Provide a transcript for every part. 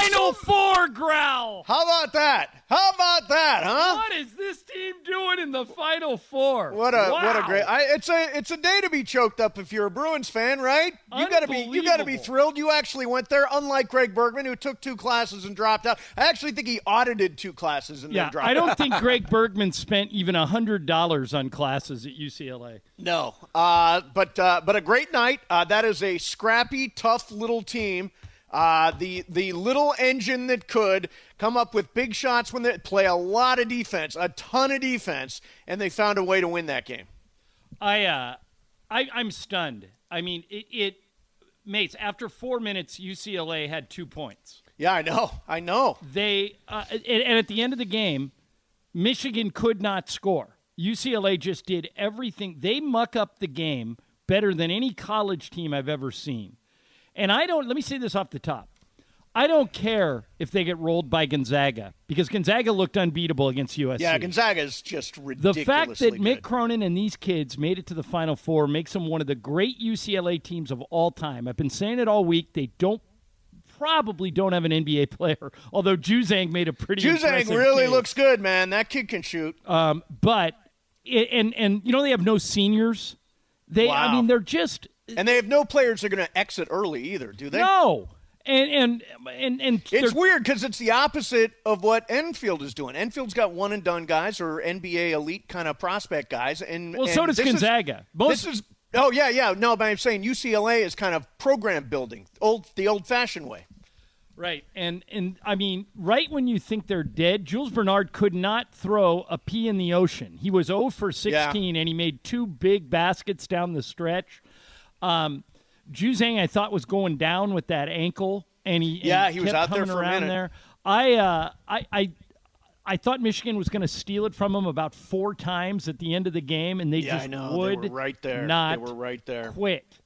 Final Four growl. How about that? Huh? What is this team doing in the Final Four? What a great! It's a day to be choked up if you're a Bruins fan, right? You got to be thrilled. You actually went there, unlike Greg Bergman, who took 2 classes and dropped out. I actually think he audited 2 classes and then dropped out. I don't think Greg Bergman spent even $100 on classes at UCLA. No, but a great night. That is a scrappy, tough little team. The little engine that could come up with big shots when they play a lot of defense, a ton of defense, and they found a way to win that game. I'm stunned. I mean, mates, after 4 minutes, UCLA had 2 points. Yeah, I know. They and at the end of the game, Michigan could not score. UCLA just did everything. They muck up the game better than any college team I've ever seen. And let me say this off the top. I don't care if they get rolled by Gonzaga because Gonzaga looked unbeatable against USC. Yeah, Gonzaga is just ridiculously The fact that Mick good. Cronin and these kids made it to the Final Four makes them one of the great UCLA teams of all time. I've been saying it all week. They probably don't have an NBA player, although Juzang made a pretty impressive really game. looks good, man. That kid can shoot. But they have no seniors. Wow. They're just... And they have no players that are going to exit early either, do they? No. And it's weird because it's the opposite of what Enfield is doing. Enfield's got one-and-done guys or NBA elite kind of prospect guys. So does Gonzaga. No, but I'm saying UCLA is kind of program building, the old-fashioned way. Right. And I mean, right when you think they're dead, Jules Bernard could not throw a pea in the ocean. He was 0 for 16, and he made 2 big baskets down the stretch. Juzang, I thought, was going down with that ankle, and he was out there for a minute. There. I thought Michigan was going to steal it from him about 4 times at the end of the game, and they would they were right there. Not they were right there. quit.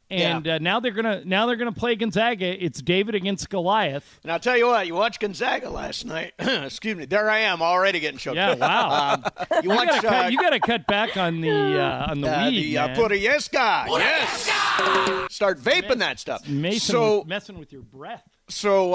And now they're gonna play Gonzaga. It's David against Goliath. And I'll tell you what, you watched Gonzaga last night. Excuse me. There I am, already getting choked. Yeah, wow. You got to cut back on the weed, man. Purieska. Yes. Start vaping that stuff. Messing with your breath. So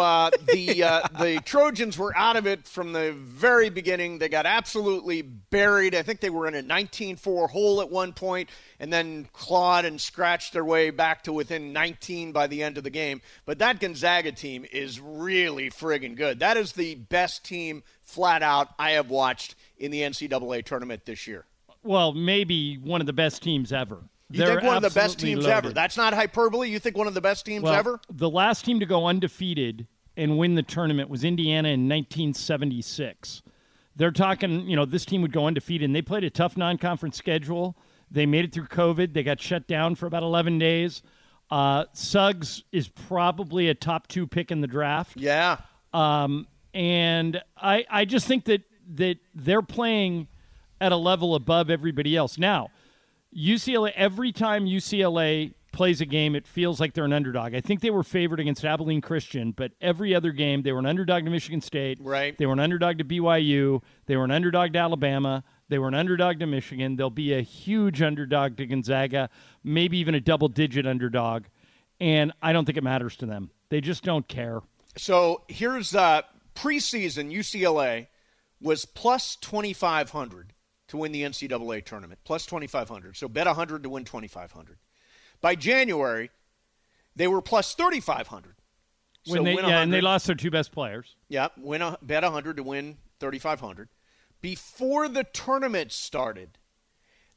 the Trojans were out of it from the very beginning. They got absolutely buried. I think they were in a 19-4 hole at one point and then clawed and scratched their way back to within 19 by the end of the game. But that Gonzaga team is really friggin' good. That is the best team flat out I have watched in the NCAA tournament this year. Well, maybe one of the best teams ever. You think one of the best teams ever? That's not hyperbole. You think one of the best teams ever? The last team to go undefeated and win the tournament was Indiana in 1976. They're talking, this team would go undefeated, and they played a tough non-conference schedule. They made it through COVID. They got shut down for about 11 days. Suggs is probably a top 2 pick in the draft. Yeah. And I just think that they're playing at a level above everybody else. Now, UCLA, every time UCLA plays a game, it feels like they're an underdog. I think they were favored against Abilene Christian, but every other game, they were an underdog to Michigan State. Right. They were an underdog to BYU. They were an underdog to Alabama. They were an underdog to Michigan. They'll be a huge underdog to Gonzaga, maybe even a double-digit underdog, and I don't think it matters to them. They just don't care. So here's preseason UCLA was plus 2,500. To win the NCAA tournament, plus 2,500. So bet 100 to win 2,500. By January, they were plus 3,500. And they lost their 2 best players. Yeah, bet 100 to win 3,500. Before the tournament started,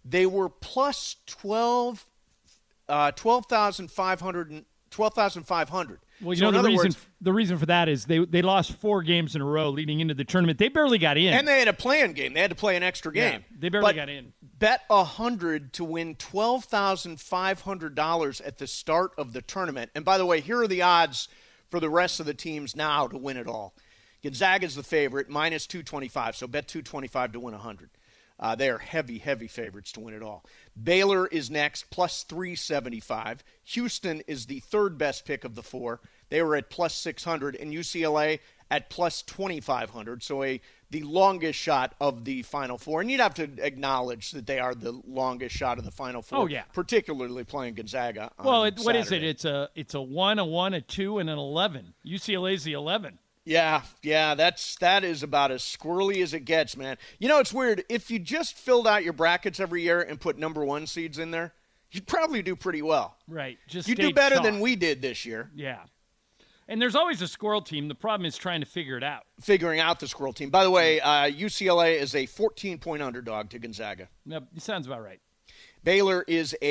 they were plus 12,500. Well, the reason for that is they lost 4 games in a row leading into the tournament. They barely got in. And they had a play-in game. They had to play an extra game. Yeah, they barely got in. Bet 100 to win $12,500 at the start of the tournament. And by the way, here are the odds for the rest of the teams now to win it all. Gonzaga's the favorite, minus 225. So bet 225 to win 100. They are heavy, heavy favorites to win it all. Baylor is next, plus 375. Houston is the 3rd best pick of the 4. They were at plus 600. And UCLA at plus 2,500. So the longest shot of the Final Four. And you'd have to acknowledge that they are the longest shot of the Final Four. Oh, yeah. Particularly playing Gonzaga on Well, what is Saturday. it? It's a 1, a 1, a 2, and an 11. UCLA's the 11. Yeah, that is about as squirrely as it gets, man. You know, it's weird. If you just filled out your brackets every year and put number 1 seeds in there, you'd probably do pretty well. Right. You'd do better than we did this year. Yeah. And there's always a squirrel team. The problem is trying to figure it out. Figuring out the squirrel team. By the way, UCLA is a 14-point underdog to Gonzaga. That sounds about right. Houston's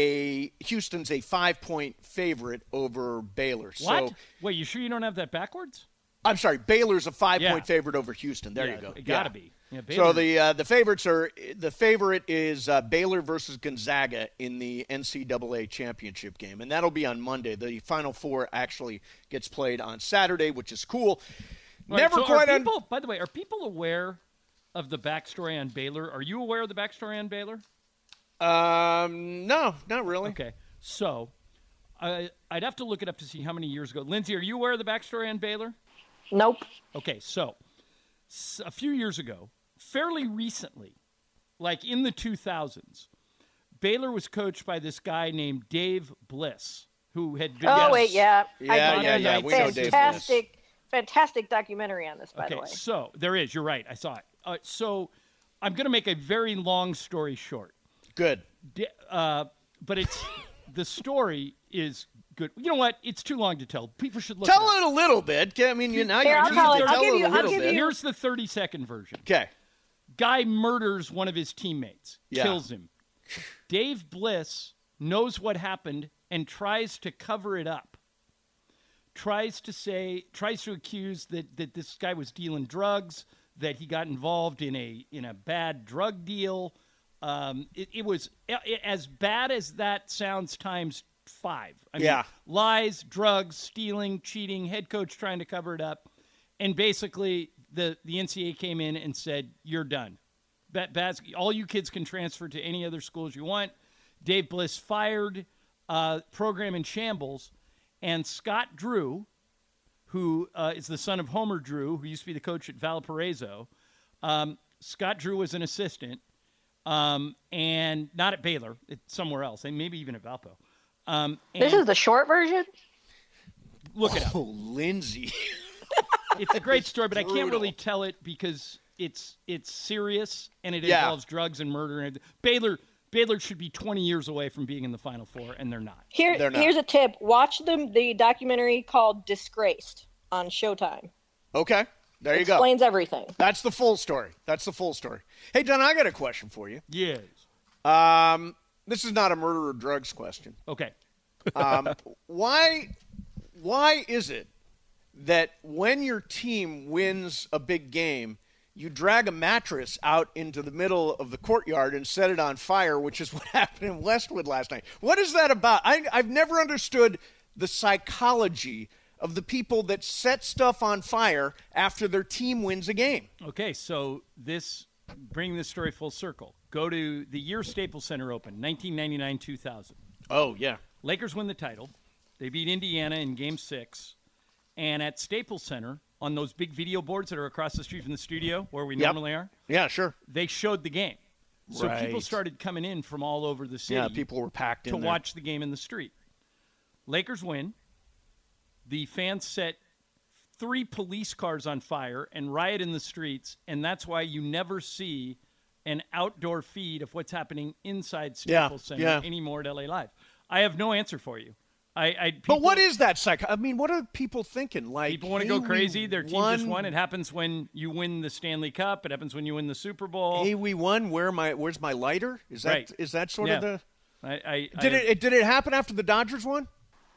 a 5-point favorite over Baylor. What? So, Wait, you sure you don't have that backwards? I'm sorry, Baylor's a 5-point favorite over Houston. There you go. It got to be. Yeah, so the favorite is Baylor versus Gonzaga in the NCAA championship game, and that'll be on Monday. The Final Four actually gets played on Saturday, which is cool. By the way, are people aware of the backstory on Baylor? Are you aware of the backstory on Baylor? No, not really. Okay, so I'd have to look it up to see how many years ago. Lindsay, are you aware of the backstory on Baylor? Nope. Okay, so a few years ago, fairly recently, like in the 2000s, Baylor was coached by this guy named Dave Bliss, who had been. Oh, wait, yeah. Yeah. We know Dave Bliss. Fantastic documentary on this, by the way. Okay, so there is. You're right. I saw it. So I'm going to make a very long story short. Good. But the story is good. You know what? It's too long to tell. People should look Tell it a little bit. I mean, I'll give you. Here's the 30-second version. Okay. Guy murders one of his teammates, Yeah. kills him. Dave Bliss knows what happened and tries to cover it up. Tries to accuse that this guy was dealing drugs, that he got involved in a bad drug deal. It was as bad as that sounds times 5. I mean, lies, drugs, stealing, cheating, head coach trying to cover it up. And basically the NCAA came in and said, you're done. All you kids can transfer to any other schools you want. Dave Bliss fired, program in shambles. And Scott Drew, who is the son of Homer Drew, who used to be the coach at Valparaiso, Scott Drew was an assistant. And not at Baylor, it's somewhere else, and maybe even at Valpo. This is the short version? Look it up. Oh, Lindsay. It's a great story, but I can't really tell it because it's serious, and it involves drugs and murder. And Baylor should be 20 years away from being in the Final Four, and they're not. Here's a tip. Watch the documentary called Disgraced on Showtime. Okay. There you go. Explains everything. That's the full story. Hey, Don, I got a question for you. Yes. This is not a murder or drugs question. Okay. Why is it that when your team wins a big game, you drag a mattress out into the middle of the courtyard and set it on fire, which is what happened in Westwood last night? What is that about? I've never understood the psychology of the people that set stuff on fire after their team wins a game. Okay, so bring this story full circle. Go to the year Staples Center opened, 1999-2000. Oh, yeah. Lakers win the title. They beat Indiana in Game 6. And at Staples Center, on those big video boards that are across the street from the studio where we normally are, yeah, sure, they showed the game. So right. People started coming in from all over the city. Yeah, people were packed in to watch the game in the street. Lakers win. The fans set 3 police cars on fire and riot in the streets, and that's why you never see an outdoor feed of what's happening inside Staples Center anymore at LA Live. I have no answer for you. But what is that I mean, what are people thinking? Like, people want to go crazy. Their team just won. It happens when you win the Stanley Cup. It happens when you win the Super Bowl. Hey, we won. Where's my lighter? Is that sort of the? Did it happen after the Dodgers won?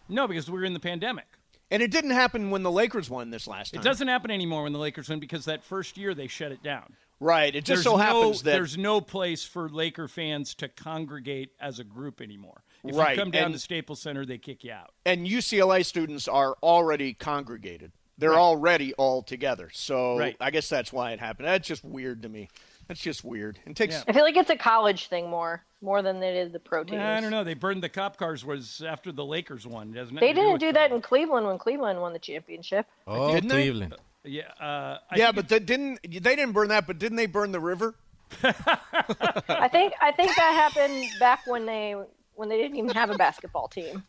No, because we were in the pandemic. And it didn't happen when the Lakers won this last time. It doesn't happen anymore when the Lakers win because that first year they shut it down. Right. It just happens that there's no place for Laker fans to congregate as a group anymore. If you come down to Staples Center, they kick you out. And UCLA students are already congregated. They're already all together. So I guess that's why it happened. That's just weird to me. That's just weird. It takes. I feel like it's a college thing more than it is the pro teams. I don't know. They burned the cop cars was after the Lakers won, doesn't it? They didn't do that in Cleveland when Cleveland won the championship. Oh, Cleveland. Yeah. But they didn't burn that, but didn't they burn the river? I think that happened back when they didn't even have a basketball team.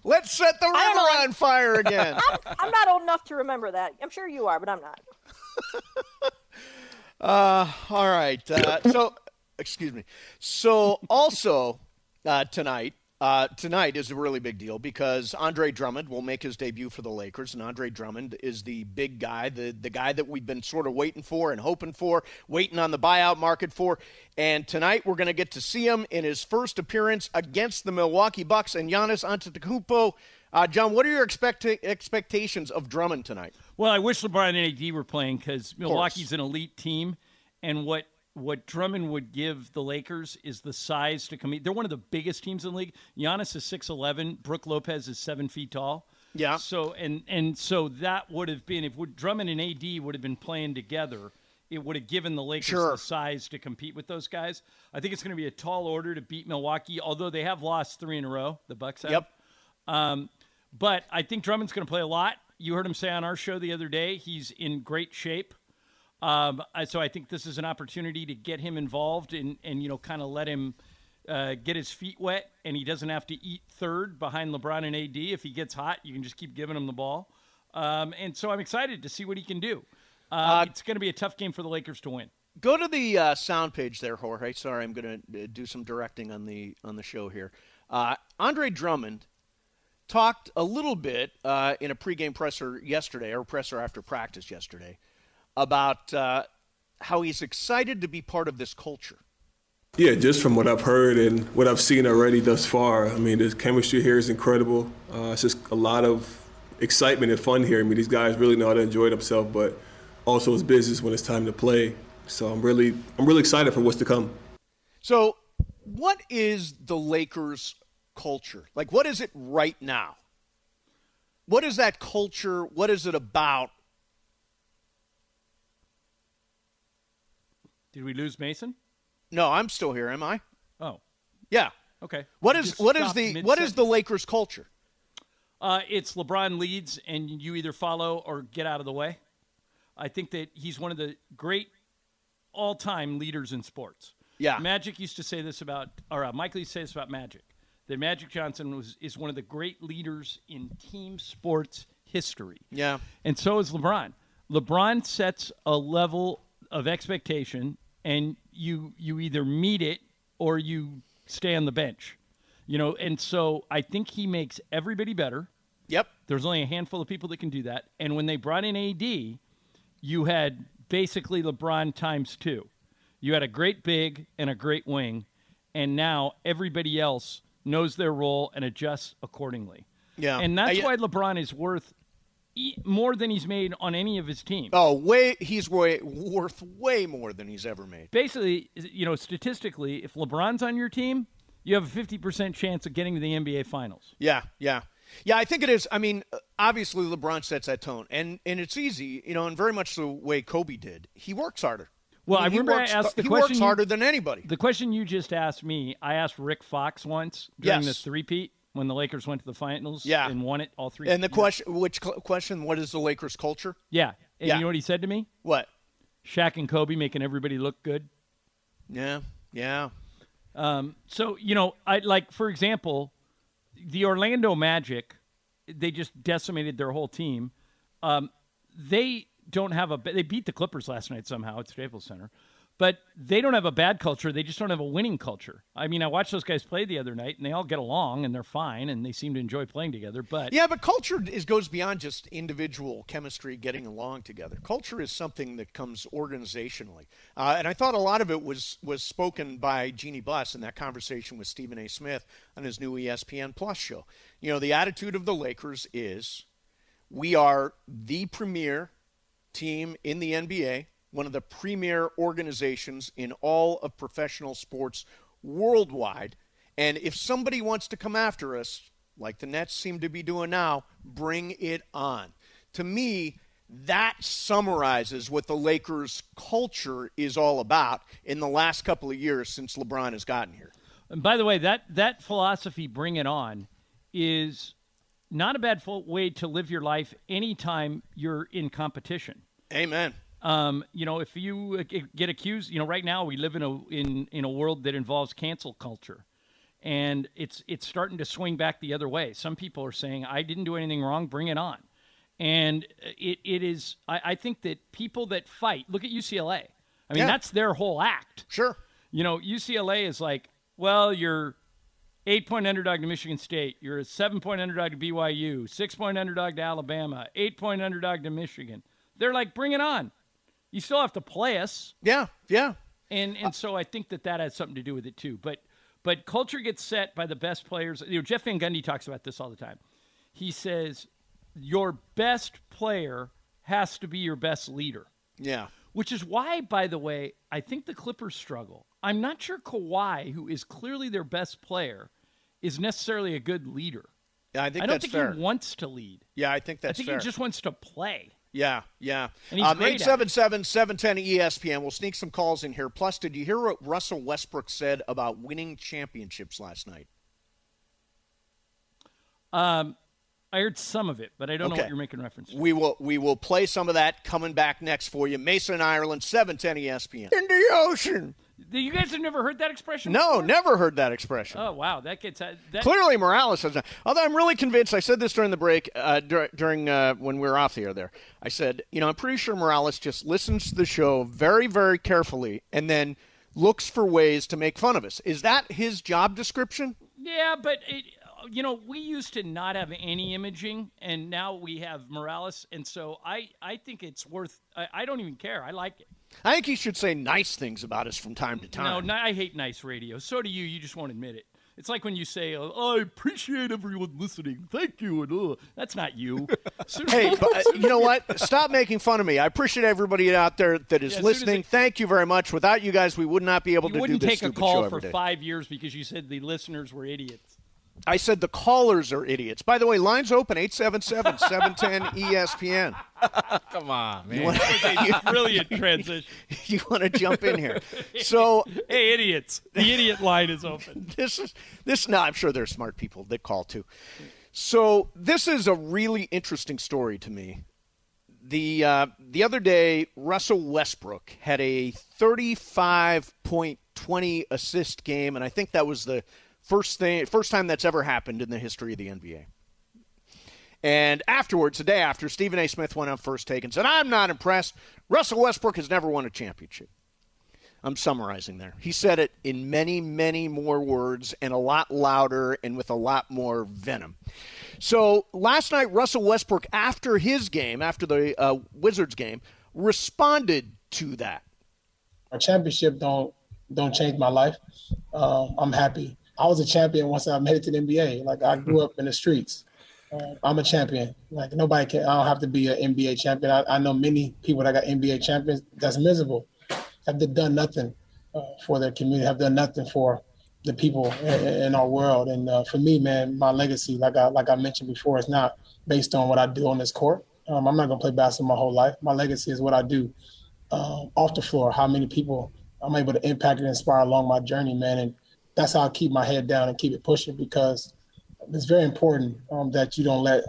Let's set the river on fire again. I'm not old enough to remember that. I'm sure you are, but I'm not. All right. So, excuse me. So, also tonight is a really big deal because Andre Drummond will make his debut for the Lakers, and Andre Drummond is the big guy, the guy that we've been sort of waiting for and hoping for, waiting on the buyout market for. And tonight we're going to get to see him in his first appearance against the Milwaukee Bucks and Giannis Antetokounmpo. John, what are your expectations of Drummond tonight? Well, I wish LeBron and AD were playing because Milwaukee's an elite team, and what Drummond would give the Lakers is the size to compete. They're one of the biggest teams in the league. Giannis is 6'11". Brook Lopez is 7 feet tall. Yeah. So so that would have been, if Drummond and AD would have been playing together, it would have given the Lakers the size to compete with those guys. I think it's going to be a tall order to beat Milwaukee, although they have lost 3 in a row, the Bucks have. Yep. But I think Drummond's going to play a lot. You heard him say on our show the other day, he's in great shape. So I think this is an opportunity to get him involved and kind of let him get his feet wet, and he doesn't have to eat third behind LeBron and AD. If he gets hot, you can just keep giving him the ball. And so I'm excited to see what he can do. It's going to be a tough game for the Lakers to win. Go to the sound page there, Jorge. Sorry, I'm going to do some directing on the show here. Andre Drummond talked a little bit in a pregame presser yesterday, or presser after practice yesterday, about how he's excited to be part of this culture. Yeah, just from what I've heard and what I've seen already thus far, I mean, the chemistry here is incredible. It's just a lot of excitement and fun here. I mean, these guys really know how to enjoy themselves, but also it's business when it's time to play. So I'm really excited for what's to come. So what is the Lakers' culture? Like, what is it right now? What is that culture? What is it about? Did we lose Mason? No, I'm still here. Am I? Oh, yeah. Okay. What is the Lakers' culture? It's LeBron leads, and you either follow or get out of the way. I think that he's one of the great all-time leaders in sports. Yeah. Magic used to say this about, Michael used to say this about Magic, that Magic Johnson is one of the great leaders in team sports history. Yeah. And so is LeBron. LeBron sets a level of expectation, and you either meet it or you stay on the bench. And so I think he makes everybody better. Yep. There's only a handful of people that can do that. And when they brought in AD, you had basically LeBron times 2. You had a great big and a great wing, and now everybody else knows their role and adjusts accordingly. Yeah. And that's why LeBron is worth more than he's made on any of his teams. Oh, he's worth way more than he's ever made. Basically, statistically, if LeBron's on your team, you have a 50% chance of getting to the NBA Finals. Yeah. I think it is. I mean, obviously LeBron sets that tone, and it's easy, and very much the way Kobe did. He works harder. Well, I remember I asked the question. He works harder than anybody. The question you just asked me, I asked Rick Fox once during the three-peat when the Lakers went to the finals and won it all 3 And the years. question, what is the Lakers' culture? Yeah. And you know what he said to me? What? Shaq and Kobe making everybody look good. Yeah. So, for example, the Orlando Magic, they just decimated their whole team. They don't have they beat the Clippers last night somehow at Staples Center, but they don't have a bad culture. They just don't have a winning culture. I mean, I watched those guys play the other night, and they all get along, and they're fine, and they seem to enjoy playing together. But culture goes beyond just individual chemistry, getting along together. Culture is something that comes organizationally, and I thought a lot of it was spoken by Jeannie Buss in that conversation with Stephen A. Smith on his new ESPN Plus show. The attitude of the Lakers is, we are the premier team in the NBA, one of the premier organizations in all of professional sports worldwide. And if somebody wants to come after us, like the Nets seem to be doing now, bring it on. To me, that summarizes what the Lakers' culture is all about in the last couple of years since LeBron has gotten here. And by the way, that philosophy, bring it on, is not a bad way to live your life anytime you're in competition. Amen. If you get accused, right now we live in a world that involves cancel culture, and it's starting to swing back the other way. Some people are saying, I didn't do anything wrong, bring it on. And it is, I think that people that fight, look at UCLA. I mean, that's their whole act. Sure. UCLA is like, well, you're 8-point underdog to Michigan State. You're a 7-point underdog to BYU, 6-point underdog to Alabama, 8-point underdog to Michigan. They're like, bring it on. You still have to play us. Yeah. And so I think that has something to do with it too. But culture gets set by the best players. Jeff Van Gundy talks about this all the time. He says your best player has to be your best leader. Yeah. Which is why, by the way, I think the Clippers struggle. I'm not sure Kawhi, who is clearly their best player, is necessarily a good leader. Yeah, I don't think fair. He wants to lead. Yeah, I think that's fair. I think fair. He just wants to play. Yeah. And he's great 877-710-ESPN. We'll sneak some calls in here. Plus, did you hear what Russell Westbrook said about winning championships last night? I heard some of it, but I don't know what you're making reference to. We will play some of that coming back next for you. Mason, Ireland, 710 ESPN. In the ocean. You guys have never heard that expression No, before? Never heard that expression. Oh, wow. That gets Clearly Morales has not. Although I'm really convinced, I said this during the break, during when we were off the air there. I said, I'm pretty sure Morales just listens to the show very, very carefully and then looks for ways to make fun of us. Is that his job description? Yeah, but we used to not have any imaging, and now we have Morales, and so I think it's worth – I don't even care. I like it. I think he should say nice things about us from time to time. No, I hate nice radio. So do you. You just won't admit it. It's like when you say, I appreciate everyone listening. Thank you. And that's not you. Hey, but, you know what? Stop making fun of me. I appreciate everybody out there that is listening. Thank you very much. Without you guys, we would not be able to do this take a stupid call show for every day. 5 years because you said the listeners were idiots. I said the callers are idiots. By the way, lines open, 877-710-ESPN. Come on, man. Brilliant transition. You want to jump in here. So, hey, idiots. The idiot line is open. No, I'm sure there are smart people that call too. So this is a really interesting story to me. The other day, Russell Westbrook had a 35.20 assist game, and I think that was the first time that's ever happened in the history of the NBA. And afterwards, the day after, Stephen A. Smith went on First Take and said, I'm not impressed. Russell Westbrook has never won a championship. I'm summarizing there. He said it in many, many more words and a lot louder and with a lot more venom. So last night, Russell Westbrook, after his game, after the Wizards game, responded to that. A championship don't change my life. I'm happy. I was a champion once I made it to the NBA. Like, I grew up in the streets. I'm a champion. Like, nobody can. I don't have to be an NBA champion. I know many people that got NBA champions that's miserable. Have done nothing for their community. Have done nothing for the people in our world. And for me, man, my legacy, like I mentioned before, is not based on what I do on this court. I'm not gonna play basketball my whole life. My legacy is what I do off the floor. How many people I'm able to impact and inspire along my journey, man. And that's how I keep my head down and keep it pushing, because it's very important that you don't let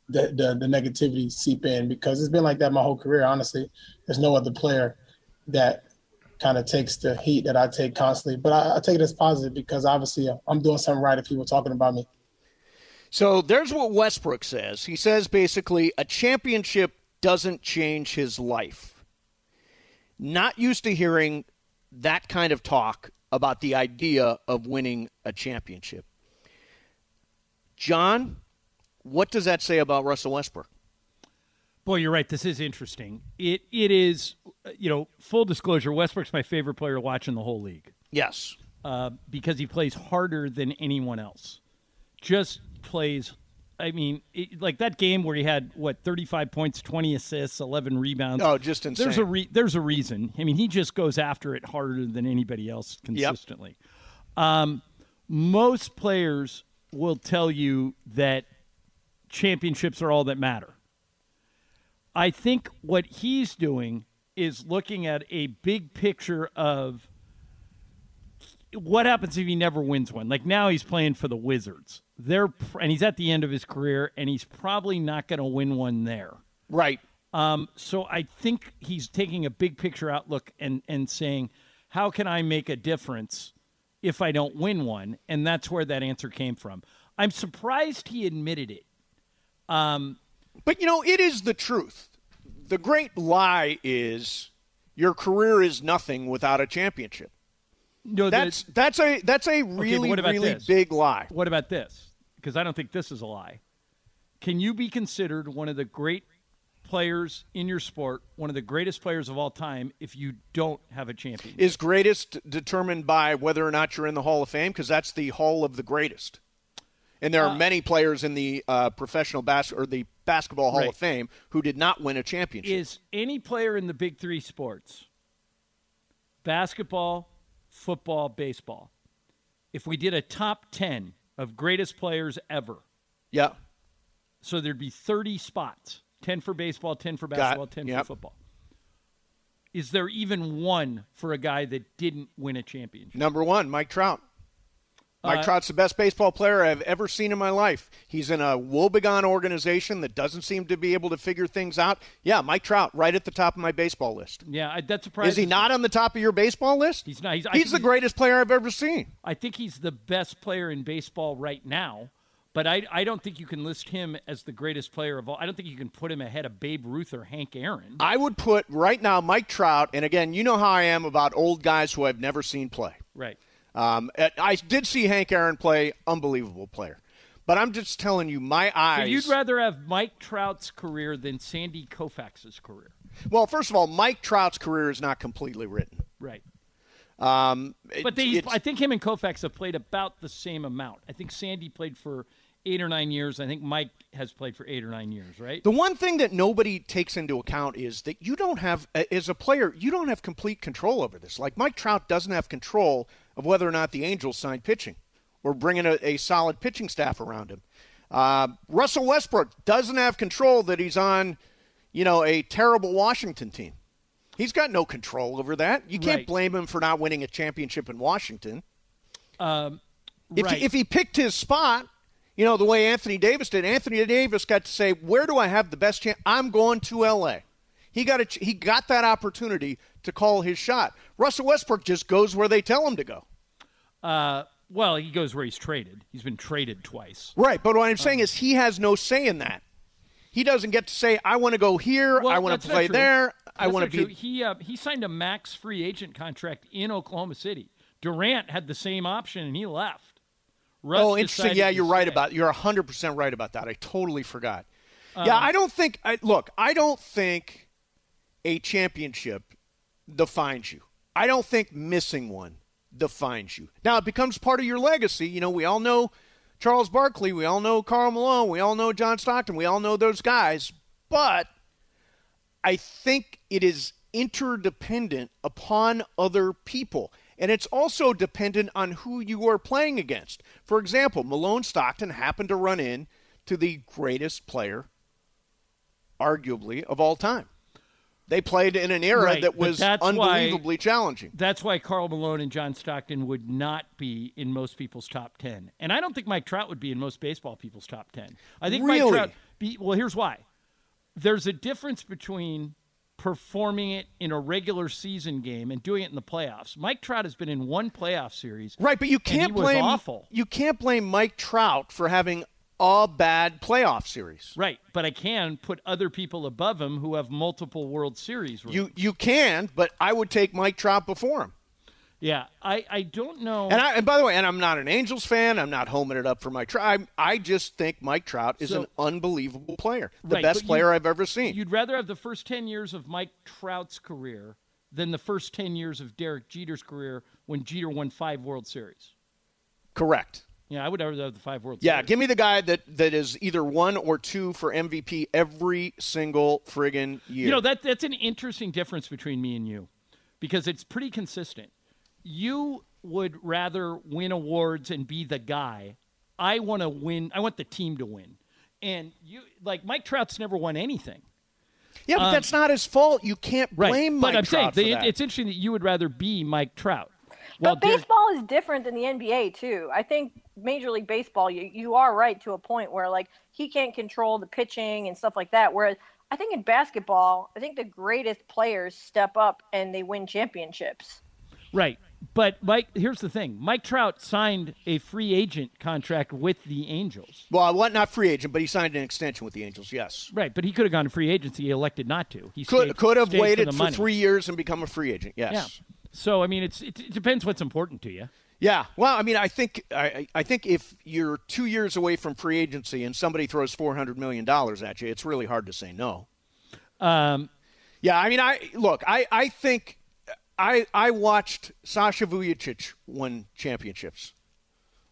the negativity seep in, because it's been like that my whole career. Honestly, there's no other player that kind of takes the heat that I take constantly. But I take it as positive, because obviously I'm doing something right if people are talking about me. So there's what Westbrook says. He says basically a championship doesn't change his life. Not used to hearing that kind of talk about the idea of winning a championship. John, what does that say about Russell Westbrook? Boy, you're right. This is interesting. It is, full disclosure, Westbrook's my favorite player to watch in the whole league. Yes. Because he plays harder than anyone else. Just plays, like that game where he had, 35 points, 20 assists, 11 rebounds. Oh, just insane. There's a reason. He just goes after it harder than anybody else consistently. Yep. Most players will tell you that championships are all that matter. I think what he's doing is looking at a big picture of what happens if he never wins one. Like, now he's playing for the Wizards. And he's at the end of his career, and he's probably not going to win one there. Right. So I think he's taking a big picture outlook and saying, how can I make a difference if I don't win one? And that's where that answer came from. I'm surprised he admitted it. But, it is the truth. The great lie is your career is nothing without a championship. No, that's a really, really big lie. What about this? Because I don't think this is a lie. Can you be considered one of the great players in your sport, one of the greatest players of all time, if you don't have a championship? Is greatest determined by whether or not you're in the Hall of Fame? Because that's the Hall of the Greatest. And there are many players in the professional the Basketball Hall of Fame who did not win a championship. Is any player in the big three sports, basketball, football, baseball, if we did a top 10 of greatest players ever, yeah, so there'd be 30 spots, 10 for baseball, 10 for basketball, 10 for football. Is there even one for a guy that didn't win a championship? Number one, Mike Trout. Mike Trout's the best baseball player I've ever seen in my life. He's in a woebegone organization that doesn't seem to be able to figure things out. Yeah, Mike Trout, right at the top of my baseball list. Yeah, that's surprising. Is he not on the top of your baseball list? He's not. He's the greatest player I've ever seen. I think he's the best player in baseball right now, but I don't think you can list him as the greatest player of all. I don't think you can put him ahead of Babe Ruth or Hank Aaron. I would put right now Mike Trout, and again, you know how I am about old guys who I've never seen play. Right. I did see Hank Aaron play, unbelievable player. But I'm just telling you, my eyes... So you'd rather have Mike Trout's career than Sandy Koufax's career? Well, first of all, Mike Trout's career is not completely written. Right. But I think him and Koufax have played about the same amount. I think Sandy played for 8 or 9 years. I think Mike has played for 8 or 9 years, right? The one thing that nobody takes into account is that you don't have, as a player, you don't have complete control over this. Like Mike Trout doesn't have control of whether or not the Angels sign pitching or bringing a solid pitching staff around him. Russell Westbrook doesn't have control that he's on, a terrible Washington team. He's got no control over that. You can't blame him for not winning a championship in Washington. If he picked his spot, the way Anthony Davis did, Anthony Davis got to say, where do I have the best chance? I'm going to L.A. He got that opportunity to call his shot. Russell Westbrook just goes where they tell him to go. Well, he goes where he's traded. He's been traded twice. Right, but what I'm saying is he has no say in that. He doesn't get to say, I want to go here, I want to play there, I want to be... He signed a max free agent contract in Oklahoma City. Durant had the same option, and he left. Russ interesting. Yeah, you're right about. You're 100% right about that. I totally forgot. I don't think a championship defines you. I don't think missing one defines you. Now, it becomes part of your legacy. We all know Charles Barkley. We all know Karl Malone. We all know John Stockton. We all know those guys. But I think it is interdependent upon other people. And it's also dependent on who you are playing against. For example, Malone Stockton happened to run in to the greatest player, arguably, of all time. They played in an era that was unbelievably challenging. That's why Karl Malone and John Stockton would not be in most people's top 10. And I don't think Mike Trout would be in most baseball people's top 10. I think really? Mike Trout well, here's why. There's a difference between performing it in a regular season game and doing it in the playoffs. Mike Trout has been in one playoff series. Right, but you can't blame awful. You can't blame Mike Trout for having a bad playoff series. Right, but I can put other people above him who have multiple World Series rings. You can, but I would take Mike Trout before him. Yeah, I don't know. And by the way, I'm not an Angels fan. I'm not homing it up for Mike Trout. I just think Mike Trout is an unbelievable player, the best player I've ever seen. You'd rather have the first 10 years of Mike Trout's career than the first 10 years of Derek Jeter's career when Jeter won 5 World Series. Correct. Yeah, I would rather have the 5 World Series. Yeah, give me the guy that is either 1 or 2 for MVP every single friggin' year. That's an interesting difference between me and you because it's pretty consistent. You would rather win awards and be the guy. I want to win. I want the team to win. And Mike Trout's never won anything. Yeah, but that's not his fault. You can't blame Mike Trout for that. It's interesting that you would rather be Mike Trout. Well, but baseball is different than the NBA too. I think Major League Baseball, you are right to a point where like he can't control the pitching and stuff like that. Whereas I think in basketball, I think the greatest players step up and they win championships. Right. But, Mike, here's the thing. Mike Trout signed a free agent contract with the Angels. Well, not free agent, but he signed an extension with the Angels, yes. Right, but he could have gone to free agency. He elected not to. He could have waited for for 3 years and become a free agent, yes. Yeah. So, I mean, it depends what's important to you. Yeah. Well, I mean, I think if you're 2 years away from free agency and somebody throws $400 million at you, it's really hard to say no. Yeah, I mean, I think I watched Sasha Vujacic win championships,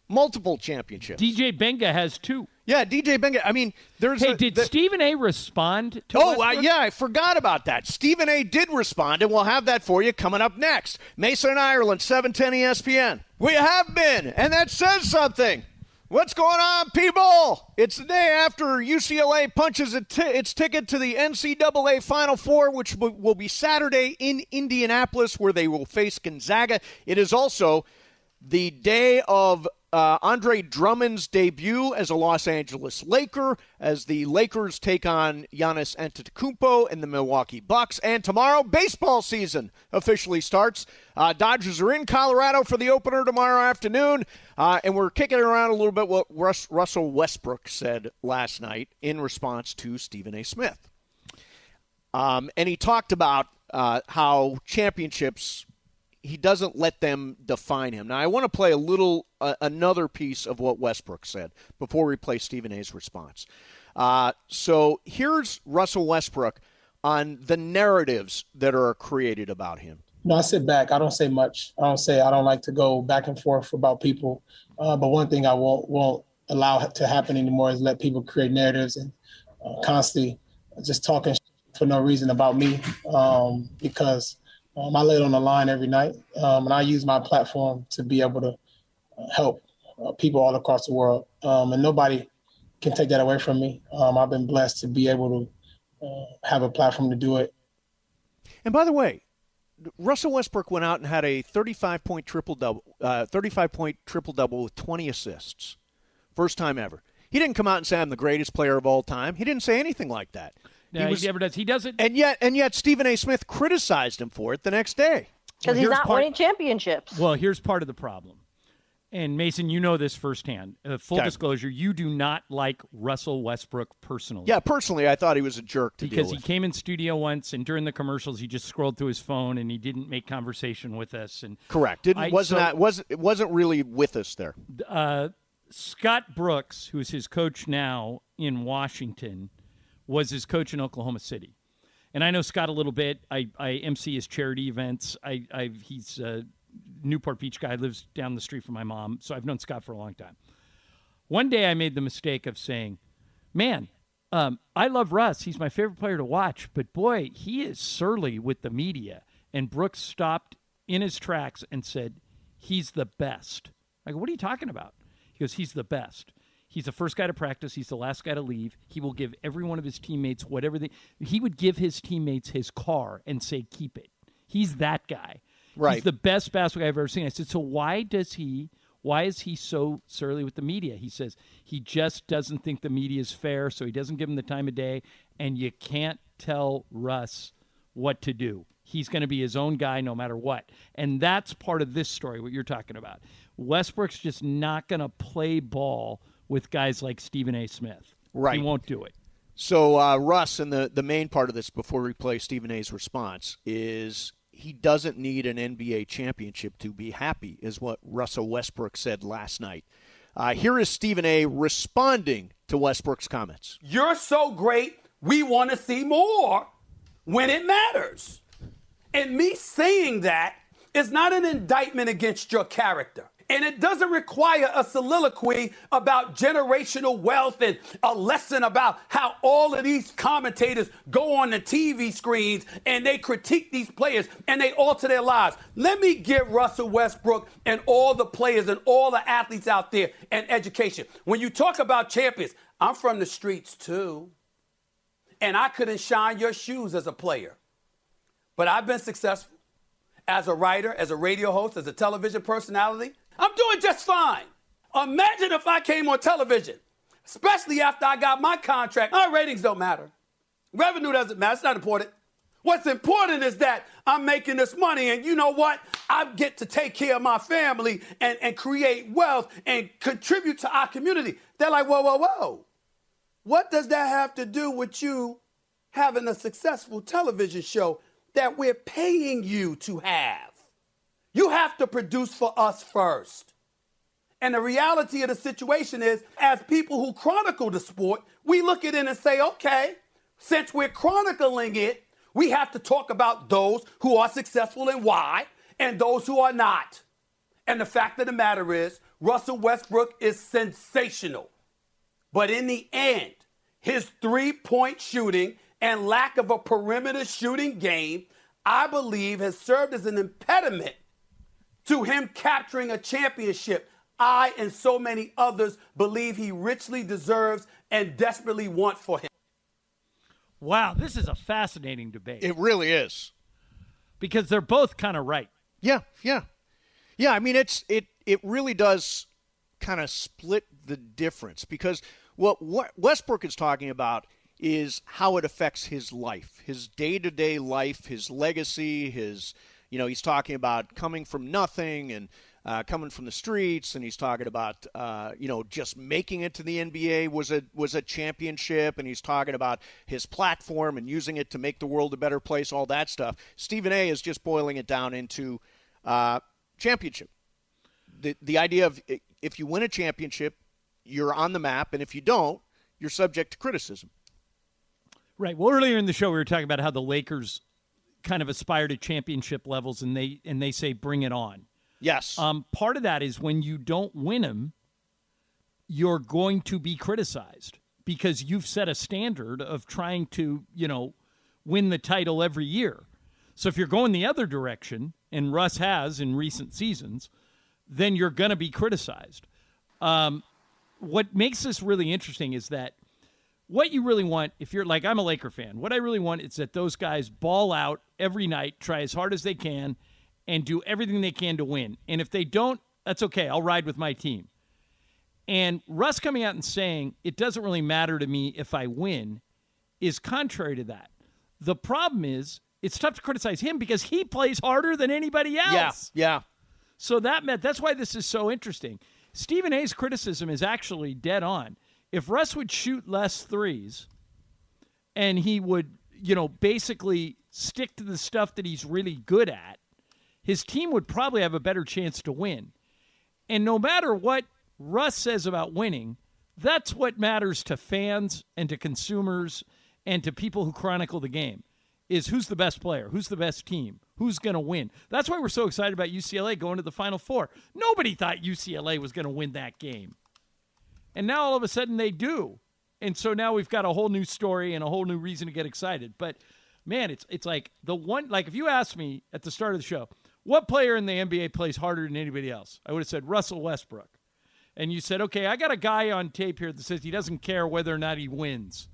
multiple championships. DJ Benga has 2. Yeah, DJ Benga. I mean, did Stephen A. respond to Westbrook? Yeah, I forgot about that. Stephen A. did respond, and we'll have that for you coming up next. Mason, Ireland, 710 ESPN. We have been, and that says something. What's going on, people? It's the day after UCLA punches its ticket to the NCAA Final Four, which will be Saturday in Indianapolis, where they will face Gonzaga. It is also the day of Andre Drummond's debut as a Los Angeles Laker, as the Lakers take on Giannis Antetokounmpo and the Milwaukee Bucks. And tomorrow, baseball season officially starts. Dodgers are in Colorado for the opener tomorrow afternoon, and we're kicking around a little bit what Russell Westbrook said last night in response to Stephen A. Smith. And he talked about how championships, he doesn't let them define him. Now, I want to play another piece of what Westbrook said before we play Stephen A.'s response. So here's Russell Westbrook on the narratives that are created about him. No, I sit back. I don't say much. I don't like to go back and forth about people. But one thing I won't allow to happen anymore is let people create narratives and constantly just talking for no reason about me because I lay it on the line every night, and I use my platform to be able to help people all across the world. And nobody can take that away from me. I've been blessed to be able to have a platform to do it. And by the way, Russell Westbrook went out and had a 35-point triple-double with 20 assists. First time ever. He didn't come out and say, I'm the greatest player of all time. He didn't say anything like that. No, he never does. He doesn't. And yet Stephen A. Smith criticized him for it the next day. Because he's not winning championships. Well, here's part of the problem. And, Mason, you know this firsthand. Full disclosure, you do not like Russell Westbrook personally. Yeah, personally, I thought he was a jerk to because deal with. He came in studio once, and during the commercials, he just scrolled through his phone, and he didn't make conversation with us. And correct. It wasn't really with us there. Scott Brooks, who's his coach now in Washington, was his coach in Oklahoma City. And I know Scott a little bit. I MC his charity events. He's a Newport Beach guy, lives down the street from my mom, so I've known Scott for a long time. One day I made the mistake of saying, man, I love Russ. He's my favorite player to watch, but boy, he is surly with the media. And Brooks stopped in his tracks and said, he's the best. I go, what are you talking about? He goes, he's the best. He's the first guy to practice. He's the last guy to leave. He will give every one of his teammates whatever he would give his teammates his car and say, keep it. He's that guy. Right. He's the best basketball guy I've ever seen. I said, so why is he so surly with the media? He says he just doesn't think the media is fair, so he doesn't give them the time of day, and you can't tell Russ what to do. He's going to be his own guy no matter what. And that's part of this story, what you're talking about. Westbrook's just not going to play ball with guys like Stephen A. Smith. Right. He won't do it. So, Russ, and the main part of this before we play Stephen A.'s response is he doesn't need an NBA championship to be happy, is what Russell Westbrook said last night. Here is Stephen A. responding to Westbrook's comments. You're so great, we want to see more when it matters. And me saying that is not an indictment against your character. And it doesn't require a soliloquy about generational wealth and a lesson about how all of these commentators go on the TV screens and they critique these players and they alter their lives. Let me give Russell Westbrook and all the players and all the athletes out there an education. When you talk about champions, I'm from the streets too. And I couldn't shine your shoes as a player. But I've been successful. as a writer, as a radio host, as a television personality, I'm doing just fine. Imagine if I came on television, especially after I got my contract. Our ratings don't matter. Revenue doesn't matter. It's not important. What's important is that I'm making this money, and you know what? I get to take care of my family and create wealth and contribute to our community. They're like, whoa, whoa, whoa. What does that have to do with you having a successful television show that we're paying you to have? You have to produce for us first. And the reality of the situation is, as people who chronicle the sport, we look at it and say, okay, since we're chronicling it, we have to talk about those who are successful and why, and those who are not. And the fact of the matter is, Russell Westbrook is sensational. But in the end, his three-point shooting and lack of a perimeter shooting game, I believe, has served as an impediment to him capturing a championship I and so many others believe he richly deserves and desperately want for him. Wow, this is a fascinating debate. It really is. Because they're both kind of right. Yeah. I mean, it really does kind of split the difference, because what Westbrook is talking about is how it affects his life, his day-to-day life, his legacy, he's talking about coming from nothing and coming from the streets, and he's talking about, just making it to the NBA was a championship, and he's talking about his platform and using it to make the world a better place, all that stuff. Stephen A. is just boiling it down into championship. The idea of if you win a championship, you're on the map, and if you don't, you're subject to criticism. Right. Well, earlier in the show, we were talking about how the Lakers kind of aspire to championship levels, and they say, bring it on. Yes. Part of that is when you don't win them, you're going to be criticized because you've set a standard of trying to, win the title every year. So if you're going the other direction, and Russ has in recent seasons, then you're going to be criticized. What makes this really interesting is that what you really want, if you're like, I'm a Laker fan, what I really want is that those guys ball out every night, try as hard as they can, and do everything they can to win. And if they don't, that's okay. I'll ride with my team. And Russ coming out and saying, it doesn't really matter to me if I win, is contrary to that. The problem is, it's tough to criticize him because he plays harder than anybody else. Yeah. So that's why this is so interesting. Stephen A's criticism is actually dead on. If Russ would shoot less threes and he would, basically stick to the stuff that he's really good at, his team would probably have a better chance to win. And no matter what Russ says about winning, that's what matters to fans and to consumers and to people who chronicle the game, is who's the best player, who's the best team, who's going to win. That's why we're so excited about UCLA going to the Final Four. Nobody thought UCLA was going to win that game. And now all of a sudden they do. And so now we've got a whole new story and a whole new reason to get excited. But, man, it's like the one – like if you asked me at the start of the show, what player in the NBA plays harder than anybody else? I would have said Russell Westbrook. And you said, okay, I got a guy on tape here that says he doesn't care whether or not he wins.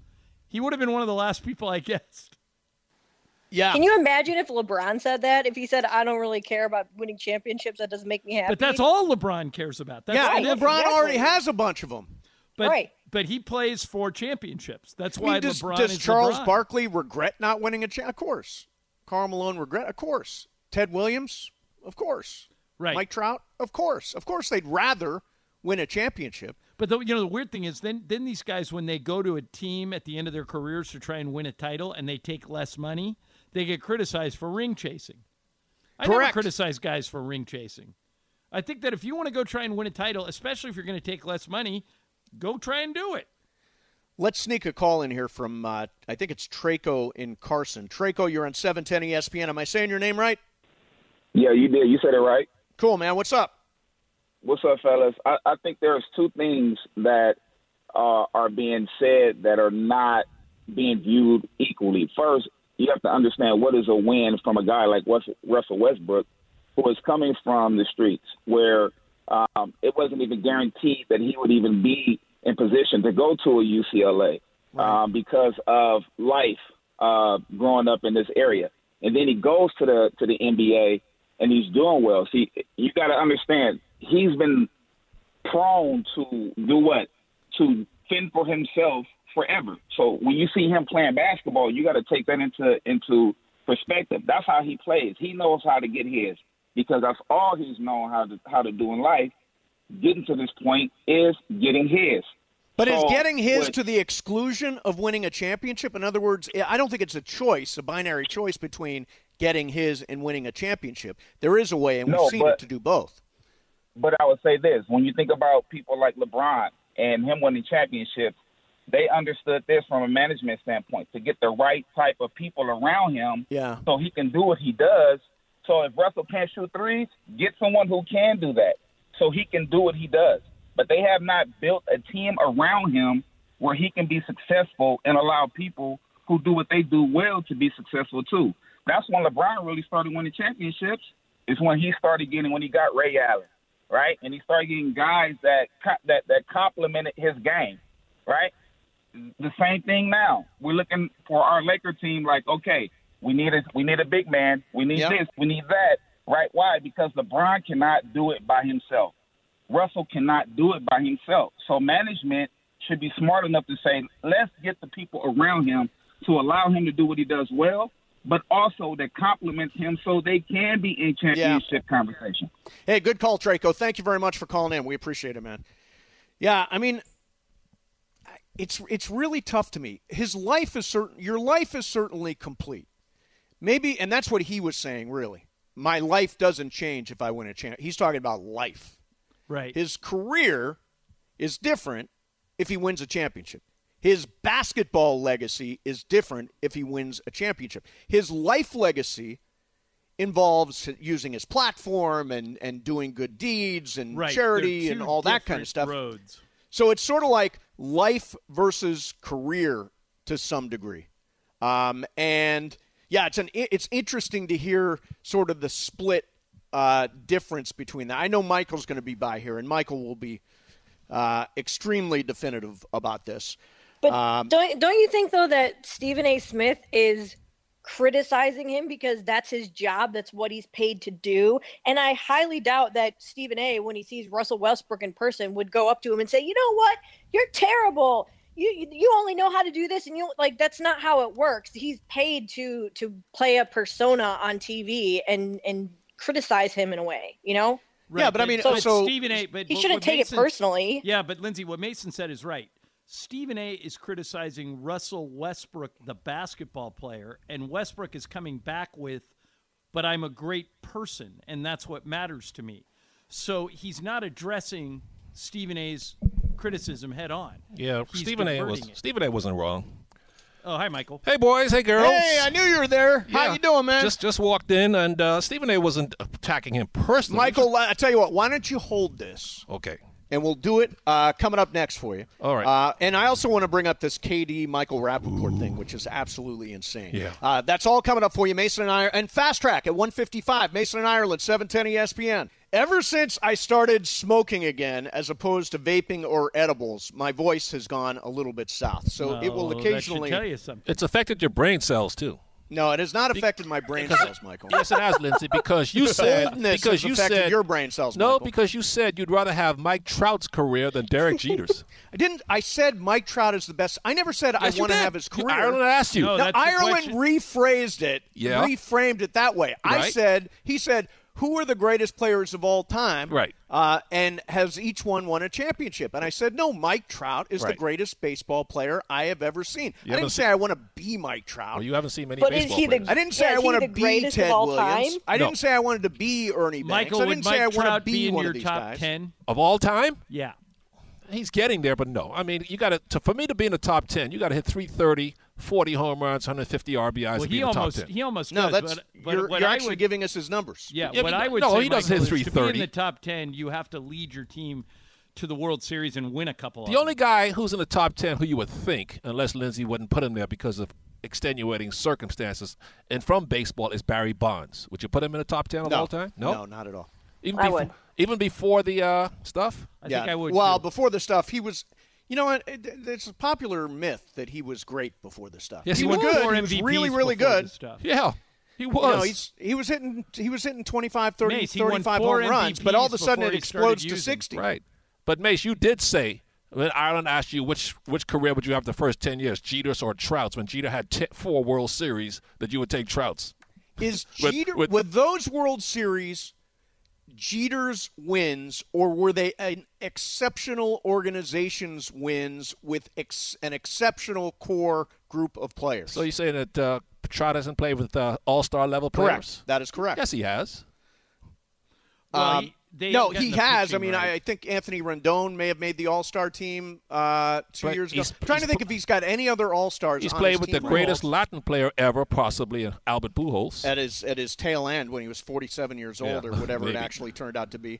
He would have been one of the last people I guessed. Yeah. Can you imagine if LeBron said that? If he said, I don't really care about winning championships, that doesn't make me happy. But that's all LeBron cares about. That's right. LeBron exactly. already has a bunch of them. But he plays for championships. That's why LeBron is Does Charles LeBron. Barkley regret not winning a championship? Of course. Karl Malone regret? Of course. Ted Williams? Of course. Right. Mike Trout? Of course. Of course they'd rather win a championship. But the weird thing is then these guys, when they go to a team at the end of their careers to try and win a title and they take less money, they get criticized for ring chasing. I never criticize guys for ring chasing. I think that if you want to go try and win a title, especially if you're going to take less money, go try and do it. Let's sneak a call in here from, I think it's Traco in Carson. Traco, you're on 710 ESPN. Am I saying your name right? Yeah, you did. You said it right. Cool, man. What's up? What's up, fellas? I think there's two things that are being said that are not being viewed equally. First, you have to understand what is a win from a guy like Russell Westbrook, who is coming from the streets, where it wasn't even guaranteed that he would even be in position to go to a UCLA because of life growing up in this area. And then he goes to the NBA and he's doing well. See, you got to understand, he's been prone to do what? To fend for himself forever. So when you see him playing basketball, you got to take that into perspective. That's how he plays. He knows how to get his, because that's all he's known how to do in life. Getting to this point is getting his. But is getting his to the exclusion of winning a championship? In other words, I don't think it's a choice, a binary choice between getting his and winning a championship. There is a way, and we've seen it, to do both. But I would say this. When you think about people like LeBron and him winning championships, they understood this from a management standpoint, to get the right type of people around him so he can do what he does. So if Russell can't shoot threes, get someone who can do that so he can do what he does. But they have not built a team around him where he can be successful and allow people who do what they do well to be successful too. That's when LeBron really started winning championships. It's when he got Ray Allen, right? And he started getting guys that complemented his game, right? The same thing now. We're looking for our Laker team like, okay, we need a big man. We need this. We need that, right? Why? Because LeBron cannot do it by himself. Russell cannot do it by himself. So management should be smart enough to say, let's get the people around him to allow him to do what he does well, but also that complements him so they can be in championship conversation. Hey, good call, Traco. Thank you very much for calling in. We appreciate it, man. Yeah, I mean, it's really tough to me. Your life is certainly complete. Maybe, and that's what he was saying, really. My life doesn't change if I win a championship. He's talking about life. Right. His career is different if he wins a championship. His basketball legacy is different if he wins a championship. His life legacy involves using his platform and doing good deeds and charity and all that kind of stuff. Roads. So it's sort of like life versus career to some degree. And, yeah, it's interesting to hear sort of the split difference between that. I know Michael's going to be by here, and Michael will be extremely definitive about this. But don't you think, though, that Stephen A. Smith is criticizing him because that's his job, that's what he's paid to do? And I highly doubt that Stephen A., when he sees Russell Westbrook in person, would go up to him and say, you know what, you're terrible. You only know how to do this, and that's not how it works. He's paid to play a persona on TV and criticize him in a way, you know? Right. Yeah, but I mean, so so Stephen A. But he shouldn't take it personally. Yeah, but Lindsay, what Mason said is right. Stephen A. is criticizing Russell Westbrook, the basketball player, and Westbrook is coming back with, but I'm a great person, and that's what matters to me. So he's not addressing Stephen A.'s criticism head on. Yeah, Stephen A. wasn't wrong. Oh, hi, Michael. Hey, boys. Hey, girls. Hey, I knew you were there. Yeah. How you doing, man? Just walked in, and Stephen A. wasn't attacking him personally. Michael, I tell you what, why don't you hold this? Okay. And we'll do it coming up next for you. All right. And I also want to bring up this KD Michael Rappaport thing, which is absolutely insane. Yeah. That's all coming up for you, Mason and I. And Fast Track at 1:55, Mason and Ireland, 710 ESPN. Ever since I started smoking again, as opposed to vaping or edibles, my voice has gone a little bit south. So it will occasionally. That should tell you something. It's affected your brain cells, too. No, it has not affected my brain cells, Michael. Yes, it has, Lindsay, because you said Oldness has affected your brain cells, no, Michael. because you said you'd rather have Mike Trout's career than Derek Jeter's. I didn't. I said Mike Trout is the best. I never said I want to have his career. Ireland asked you. No, Now, that's the Ireland question. rephrased it, reframed it that way. Right. He said, who are the greatest players of all time? Right. And has each one won a championship? And I said, no, Mike Trout is the greatest baseball player I have ever seen. I didn't say I want to be Mike Trout. Well, you haven't seen many But baseball is he players. I didn't say I want to be Ted Williams. Time? I didn't say I wanted to be Ernie Banks. Michael, I would didn't say I Mike want to Trout be be in one your of these top guys. 10? Of all time? Yeah. He's getting there, but no. I mean, you got to for me to be in the top 10, you got to hit 330, 40 home runs, 150 RBIs Well, to be in the top 10. he almost No, does. that's But you're what I actually would, giving us his numbers. yeah, Yeah, what but I would no, say, he doesn't Michael, hit is to be in 330. the top 10, you have to lead your team to the World Series and win a couple of The only guy who's in the top 10 who you would think, unless Lindsay wouldn't put him there because of extenuating circumstances, and from baseball is Barry Bonds. Would you put him in the top 10 of all time? No, not at all. Even before the stuff? I think I would. Well, too. before the stuff, he was. You know what? It's a popular myth that he was great before the stuff. Yes, he he was was. good. Four He was MVPs really, really before good. the stuff. Yeah. He was. He was hitting 25, 30, Mace, he won 35 4 home runs, MVPs but all of a sudden before it he explodes started to using 60. Right. But, Mace, you did say, when Ireland asked you which career would you have the first 10 years, Jeter's or Trout's, when Jeter had 4 World Series, that you would take Trout's. Is Jeter, with those World Series, Jeter's wins, or were they an exceptional organization's wins with an exceptional core group of players? So you're saying that Trout hasn't played with all-star level players? Correct. That is correct. Yes, he has. Well, no, he has. I mean, I think Anthony Rendon may have made the All-Star team 2 years ago. I'm trying to think if he's got any other All-Stars. He's on played his with team the greatest Latin player ever, possibly, Albert Pujols. at his tail end when he was 47 years old, or whatever it actually turned out to be.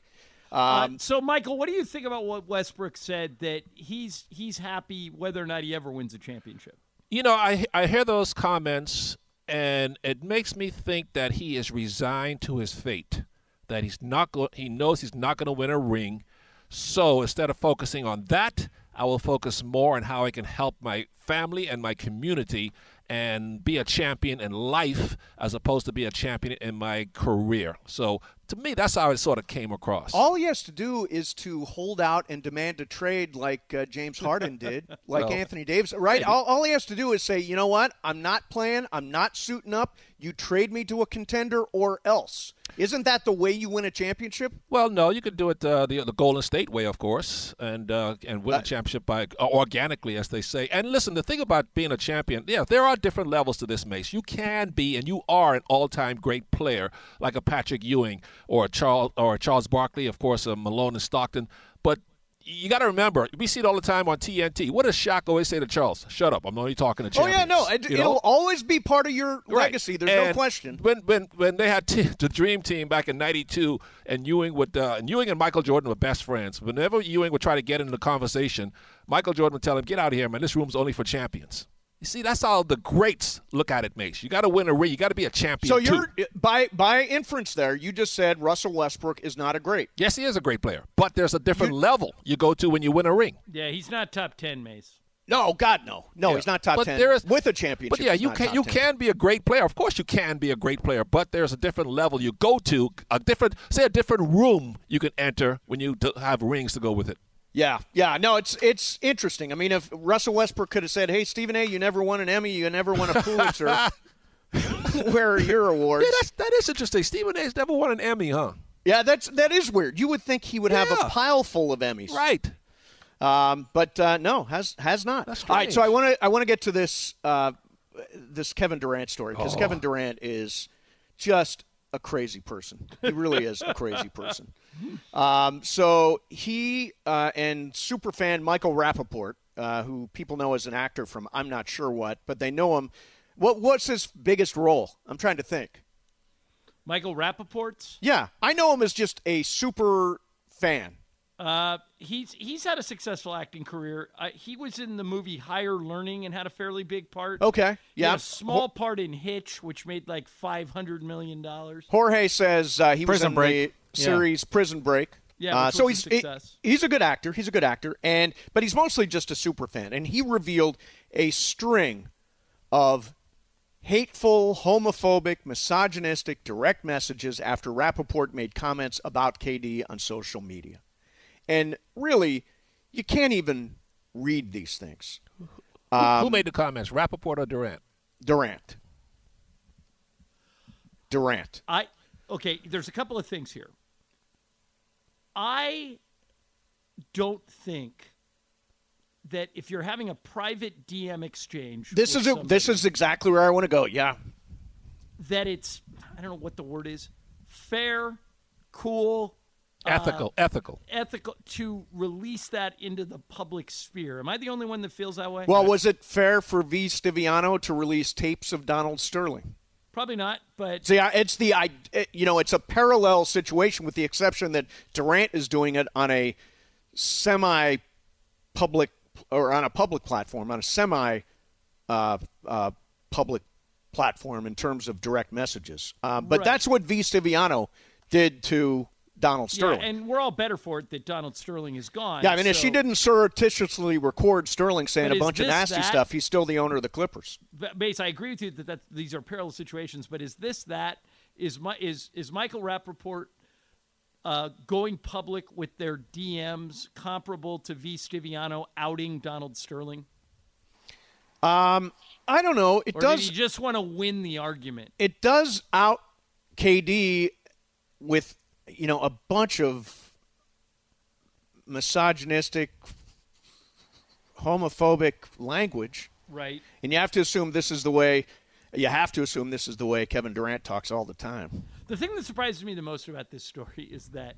So, Michael, what do you think about what Westbrook said, that he's happy whether or not he ever wins a championship? You know, I hear those comments, and it makes me think that he is resigned to his fate, that he knows he's not going to win a ring. So instead of focusing on that, I will focus more on how I can help my family and my community and be a champion in life as opposed to be a champion in my career. So to me, that's how it sort of came across. All he has to do is to hold out and demand a trade like James Harden did, like Anthony Davis. Right? All he has to do is say, you know what? I'm not playing. I'm not suiting up. You trade me to a contender or else. Isn't that the way you win a championship? Well, no, you could do it the Golden State way, of course, and win a championship by organically, as they say. And listen, the thing about being a champion, there are different levels to this, Mace. You can be, and you are, an all-time great player like a Patrick Ewing or a Charles Barkley, of course, a Malone and Stockton. But you got to remember, we see it all the time on TNT. What does Shaq always say to Charles? Shut up. I'm only talking to champions. Oh, yeah, no. It'll always be part of your legacy. There's no question. When they had the Dream Team back in '92, and Ewing and Michael Jordan were best friends. Whenever Ewing would try to get into the conversation, Michael Jordan would tell him, "Get out of here, man. This room's only for champions." You see, that's how the greats look at it, Mace. You got to win a ring. You got to be a champion. So you're by inference there. You just said Russell Westbrook is not a great. Yes, he is a great player, but there's a different level you go to when you win a ring. Yeah, he's not top 10, Mace. No, God, no. He's not top 10 with a championship. But yeah, you can be a great player. Of course, you can be a great player, but there's a different level you go to, a different room you can enter when you have rings to go with it. Yeah. No, it's interesting. I mean, if Russell Westbrook could have said, "Hey, Stephen A., you never won an Emmy, you never won a Pulitzer. Where are your awards?" Yeah, that is interesting. Stephen A's never won an Emmy, huh? Yeah, that is weird. You would think he would have a pile full of Emmys, right? But no, has not. That's strange. All right, so I want to get to this Kevin Durant story, because Kevin Durant is just a crazy person. He really is a crazy person. So he and superfan Michael Rappaport, who people know as an actor from I'm not sure what, but they know him. What's his biggest role? I'm trying to think. Michael Rappaport's? Yeah, I know him as just a super fan. He's had a successful acting career. He was in the movie Higher Learning and had a fairly big part. Okay, He had a small part in Hitch, which made like $500 million. Jorge says he was in the series Prison Break. Yeah, so he's a good actor. He's a good actor, but he's mostly just a super fan. And he revealed a string of hateful, homophobic, misogynistic direct messages after Rappaport made comments about KD on social media. And really, you can't even read these things. Who made the comments, Rappaport or Durant? Durant. Okay, there's a couple of things here. I don't think that if you're having a private DM exchange, this is exactly where I want to go. Yeah, that it's, I don't know what the word is, fair, cool, ethical to release that into the public sphere. Am I the only one that feels that way? Well, was it fair for V. Stiviano to release tapes of Donald Sterling? Probably not, but see, it's it's a parallel situation with the exception that Durant is doing it on a semi-public or on a public platform, on a semi-public platform in terms of direct messages. But that's what V. Stiviano did to Donald Sterling. Yeah, and we're all better for it that Donald Sterling is gone. Yeah, I mean, if she didn't surreptitiously record Sterling saying a bunch of nasty stuff, he's still the owner of the Clippers. Base, I agree with you that these are parallel situations, but is this that? Is Michael Rappaport going public with their DMs comparable to V. Stiviano outing Donald Sterling? I don't know. Or did he just want to win the argument? It does out KD with, a bunch of misogynistic, homophobic language. Right. And you have to assume this is the way Kevin Durant talks all the time. The thing that surprises me the most about this story is that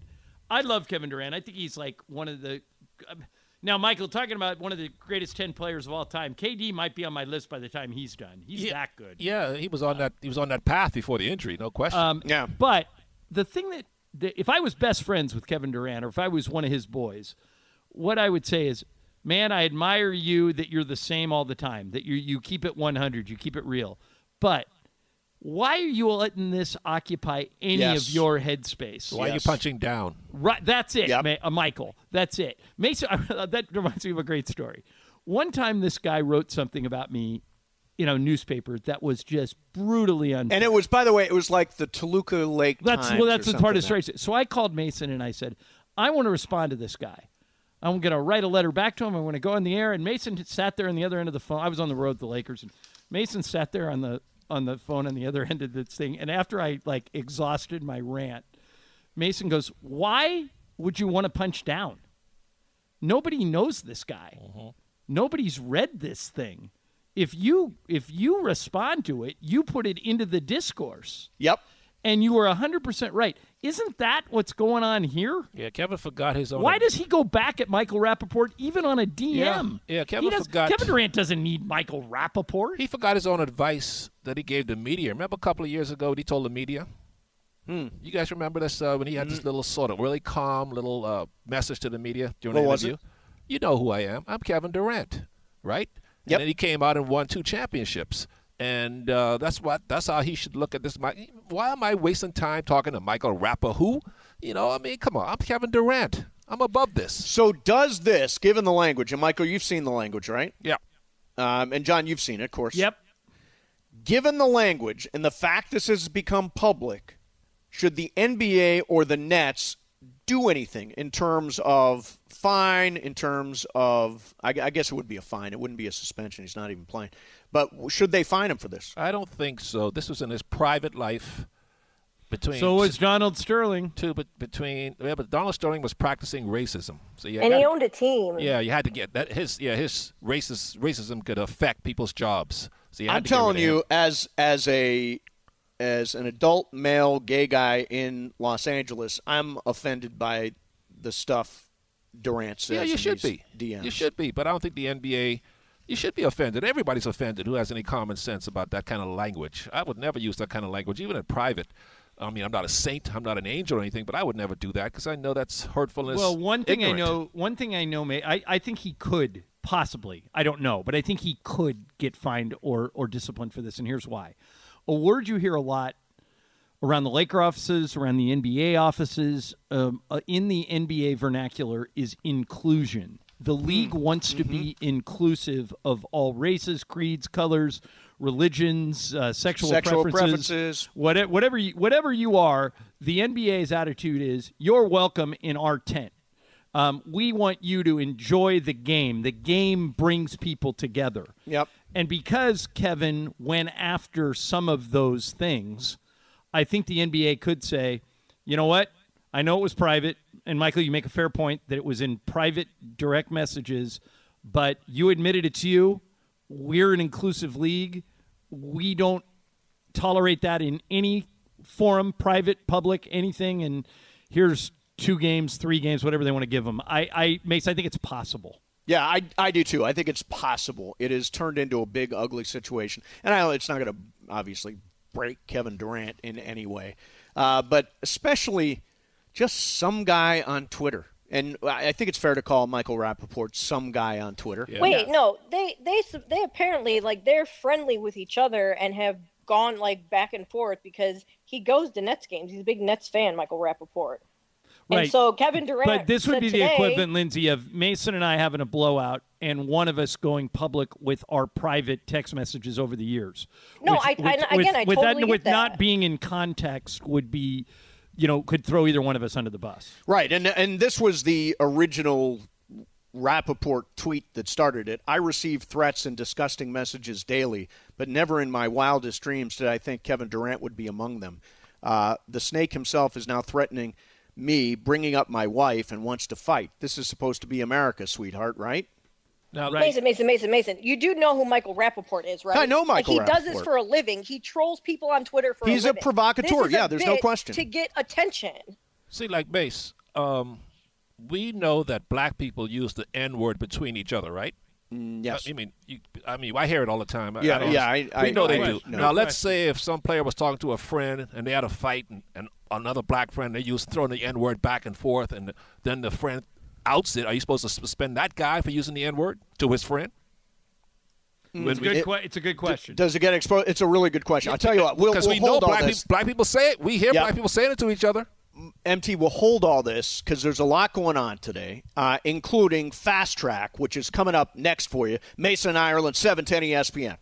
I love Kevin Durant. I think he's like one of the now, Michael, talking about one of the greatest 10 players of all time, KD might be on my list by the time he's done. He's that good. Yeah, he was on that path before the injury, no question. Yeah. But the thing that if I was best friends with Kevin Durant or if I was one of his boys, what I would say is, man, I admire you that you're the same all the time, that you keep it 100, you keep it real. But why are you letting this occupy any of your headspace? Why are you punching down? Right, that's it, Michael. That's it. Mason, that reminds me of a great story. One time this guy wrote something about me in a newspaper that was just brutally unfair. And it was, by the way, it was like the Toluca Lake Times. That's the part of the story. So I called Mason and I said, I want to respond to this guy. I'm going to write a letter back to him. I want to go on the air. And Mason sat there on the other end of the phone. I was on the road with the Lakers. And Mason sat there on the phone on the other end of this thing. And after I exhausted my rant, Mason goes, why would you want to punch down? Nobody knows this guy. Uh-huh. Nobody's read this thing. If you respond to it, you put it into the discourse. Yep. And you were 100% right. Isn't that what's going on here? Yeah, Kevin forgot his own. Why does he go back at Michael Rappaport even on a DM? Yeah, Kevin forgot. Kevin Durant doesn't need Michael Rappaport. He forgot his own advice that he gave the media. Remember a couple of years ago when he told the media? You guys remember this when he had this little sort of really calm little message to the media during the interview? Was it? You know who I am. I'm Kevin Durant, right? Yep. And then he came out and won 2 championships. And that's how he should look at this. Why am I wasting time talking to Michael Rappa? Who? Come on. I'm Kevin Durant. I'm above this. So does this, given the language, and Michael, you've seen the language, right? Yeah. And John, you've seen it, of course. Yep. Given the language and the fact this has become public, should the NBA or the Nets do anything in terms of fine, in terms of, I guess it would be a fine. It wouldn't be a suspension. He's not even playing. But should they fine him for this? I don't think so. This was in his private life. So was Donald Sterling. But Donald Sterling was practicing racism. So he owned a team. Yeah, you had to get that. His racism could affect people's jobs. So I'm telling you, as an adult male gay guy in Los Angeles, I'm offended by the stuff Durant says. Yeah, you should be. DMs. You should be, but I don't think the NBA. You should be offended. Everybody's offended who has any common sense about that kind of language. I would never use that kind of language, even in private. I mean, I'm not a saint, I'm not an angel or anything, but I would never do that because I know that's hurtfulness. Well, one thing I ignorant. know, I think he could possibly. I don't know, but I think he could get fined or disciplined for this, and here's why. A word you hear a lot around the Laker offices, around the NBA offices, in the NBA vernacular is inclusion. The league wants to be inclusive of all races, creeds, colors, religions, sexual preferences. Whatever you are, the NBA's attitude is, you're welcome in our tent. We want you to enjoy the game. The game brings people together. Yep. And because Kevin went after some of those things, I think the NBA could say, you know what? I know it was private. And, Michael, you make a fair point that it was in private direct messages, but you admitted it's you. We're an inclusive league. We don't tolerate that in any forum, private, public, anything. And here's 2 games, 3 games, whatever they want to give them. Mace, I think it's possible. Yeah, I do too. I think it's possible. It has turned into a big, ugly situation. And I know it's not going to obviously break Kevin Durant in any way, but especially just some guy on Twitter. And I think it's fair to call Michael Rappaport some guy on Twitter. Yeah. Wait, no, they apparently they're friendly with each other and have gone back and forth because he goes to Nets games. He's a big Nets fan, Michael Rappaport. Right. And so Kevin Durant. But this would be the today, equivalent, Lindsay, of Mason and I having a blowout and one of us going public with our private text messages over the years. No, I totally get with that. not being in context would be, could throw either one of us under the bus. Right, and this was the original Rappaport tweet that started it. I receive threats and disgusting messages daily, but never in my wildest dreams did I think Kevin Durant would be among them. The snake himself is now threatening me, bringing up my wife, and wants to fight. This is supposed to be America, sweetheart, right? Now, Mason. You do know who Michael Rappaport is, right? I know Michael He does Rappaport. this for a living. He trolls people on Twitter for He's a living. a provocateur. This is a There's no bit question. To get attention. see, like Mace, we know that black people use the N-word between each other, right? Yes. I hear it all the time. We know they do. No Now, let's say if some player was talking to a friend and they had a fight, and another black friend, they used throwing the N-word back and forth, and then the friend outs it. Are you supposed to suspend that guy for using the N-word to his friend? It's a good question. Does it get exposed? It's a really good question. I'll tell you what. We'll we know hold all this. black people say it. We hear black people saying it to each other. MT will hold all this because there's a lot going on today, including Fast Track, which is coming up next for you. Mason, Ireland, 710 ESPN.